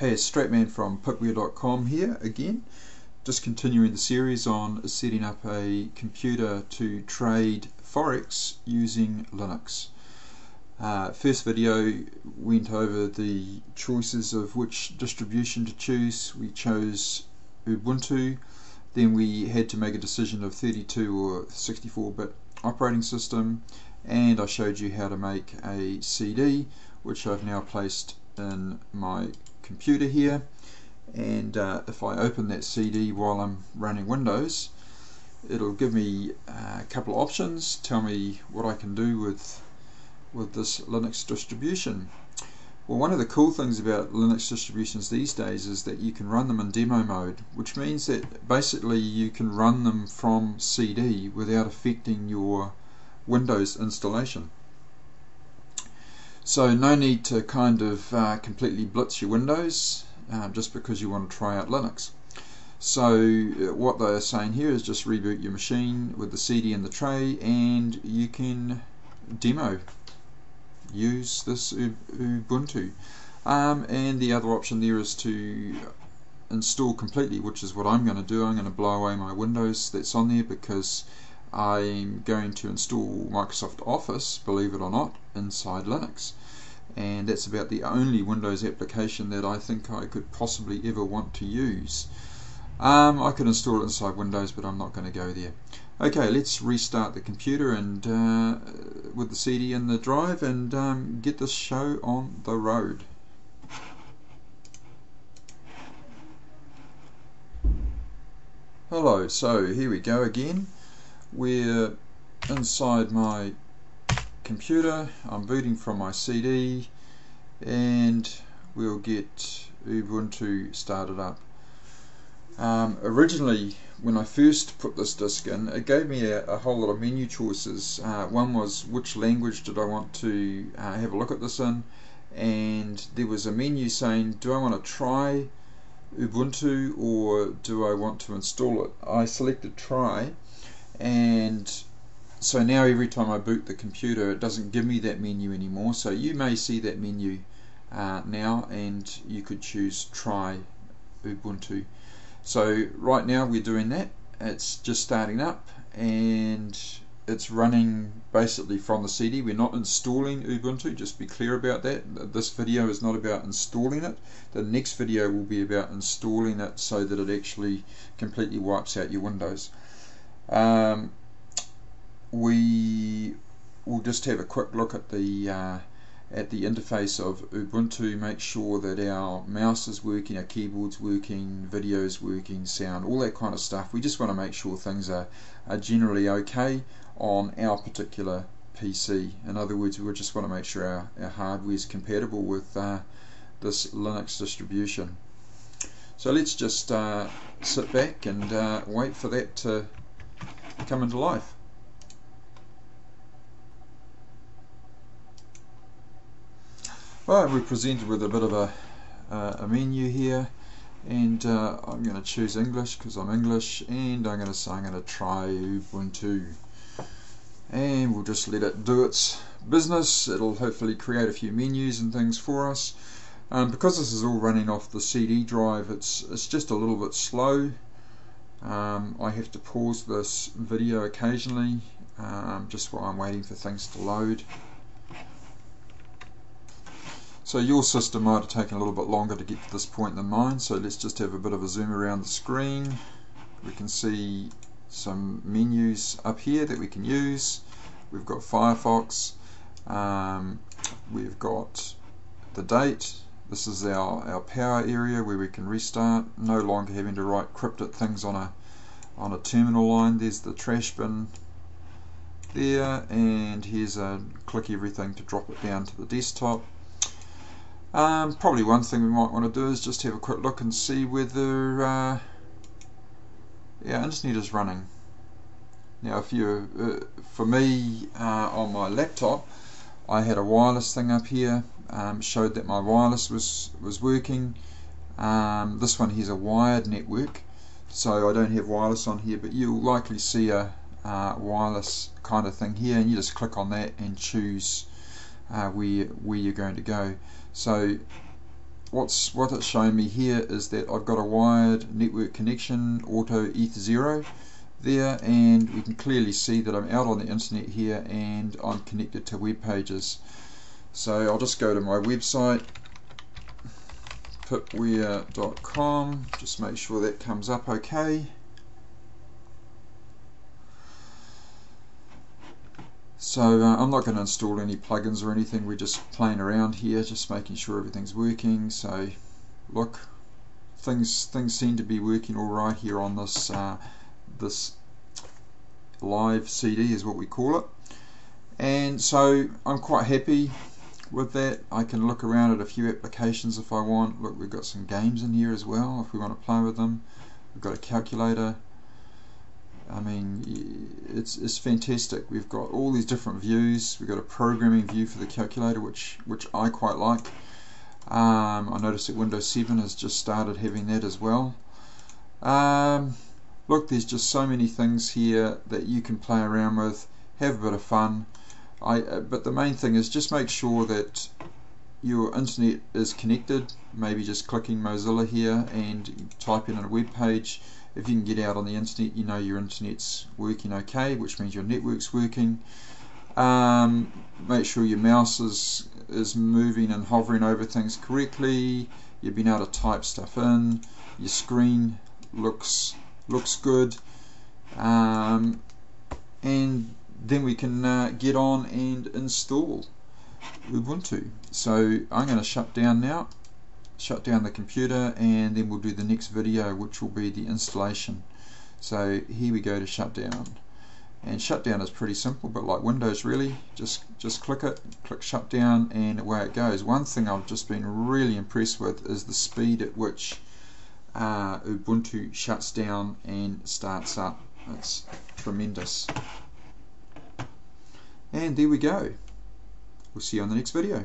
Hey, it's Stratman from Pickware.com here again, just continuing the series on setting up a computer to trade Forex using Linux. First video went over the choices of which distribution to choose. We chose Ubuntu, then we had to make a decision of 32 or 64-bit operating system, and I showed you how to make a CD, which I've now placed in my computer here. And if I open that CD while I'm running Windows, it'll give me a couple of options, tell me what I can do with this Linux distribution. Well, one of the cool things about Linux distributions these days is that you can run them in demo mode, which means that basically you can run them from CD without affecting your Windows installation. So no need to kind of completely blitz your Windows just because you want to try out Linux. So what they're saying here is just reboot your machine with the CD in the tray and you can demo use this Ubuntu. And the other option there is to install completely, which is what I'm going to do. I'm going to blow away my Windows that's on there because I'm going to install Microsoft Office, believe it or not, inside Linux, and that's about the only Windows application that I think I could possibly ever want to use. I could install it inside Windows, but I'm not going to go there. Okay, let's restart the computer and with the CD in the drive and get this show on the road. Hello, so here we go again. We're inside my computer, I'm booting from my CD, and we'll get Ubuntu started up. Originally, when I first put this disk in, it gave me a whole lot of menu choices. One was which language did I want to have a look at this in, and there was a menu saying, do I want to try Ubuntu or do I want to install it? I selected try, and so now every time I boot the computer it doesn't give me that menu anymore. So you may see that menu now, and you could choose try Ubuntu. So right now we're doing that. It's just starting up and it's running basically from the CD. We're not installing Ubuntu, just be clear about that. This video is not about installing it. The next video will be about installing it so that it actually completely wipes out your Windows. We will just have a quick look at the interface of Ubuntu, make sure that our mouse is working, our keyboard's working, video's working, sound, all that kind of stuff. We just want to make sure things are generally okay on our particular PC. In other words, we just want to make sure our hardware is compatible with this Linux distribution. So let's just sit back and wait for that to come into life. Well, we're presented with a bit of a menu here, and I'm going to choose English because I'm English, and I'm going to say I'm going to try Ubuntu, and we'll just let it do its business. It'll hopefully create a few menus and things for us. Because this is all running off the CD drive, it's just a little bit slow. I have to pause this video occasionally just while I'm waiting for things to load. So your system might have taken a little bit longer to get to this point than mine, so let's just have a bit of a zoom around the screen. We can see some menus up here that we can use. We've got Firefox, we've got the date. This is our power area where we can restart, no longer having to write cryptic things on a terminal line. There's the trash bin there, and here's a click everything to drop it down to the desktop. Probably one thing we might want to do is just have a quick look and see whether our internet is running. Now, if you, for me, on my laptop, I had a wireless thing up here, showed that my wireless was working. This one here's a wired network, so I don't have wireless on here, but you'll likely see a wireless kind of thing here, and you just click on that and choose where you're going to go. So what it's showing me here is that I've got a wired network connection, auto ETH0 there, and we can clearly see that I'm out on the internet here and I'm connected to web pages. So I'll just go to my website, pipware.com, just make sure that comes up okay. So I'm not going to install any plugins or anything, we're just playing around here, just making sure everything's working. So look, things seem to be working alright here on this this live CD is what we call it, and so I'm quite happy with that. I can look around at a few applications if I want. Look, we've got some games in here as well if we want to play with them. We've got a calculator. I mean, it's fantastic. We've got all these different views. We've got a programming view for the calculator, which I quite like. I noticed that Windows 7 has just started having that as well. Look, there's just so many things here that you can play around with, have a bit of fun. But the main thing is just make sure that your internet is connected. Maybe just clicking Mozilla here and typing in a web page. If you can get out on the internet, you know your internet's working okay, which means your network's working. Make sure your mouse is moving and hovering over things correctly. You've been able to type stuff in. Your screen looks good, and then we can get on and install Ubuntu. So I'm going to shut down now. Shut down the computer, and then we'll do the next video, which will be the installation. So here we go to shut down, and shutdown is pretty simple, but like Windows really, just click it, click shutdown, and away it goes. One thing I've just been really impressed with is the speed at which Ubuntu shuts down and starts up. It's tremendous. And there we go. We'll see you on the next video.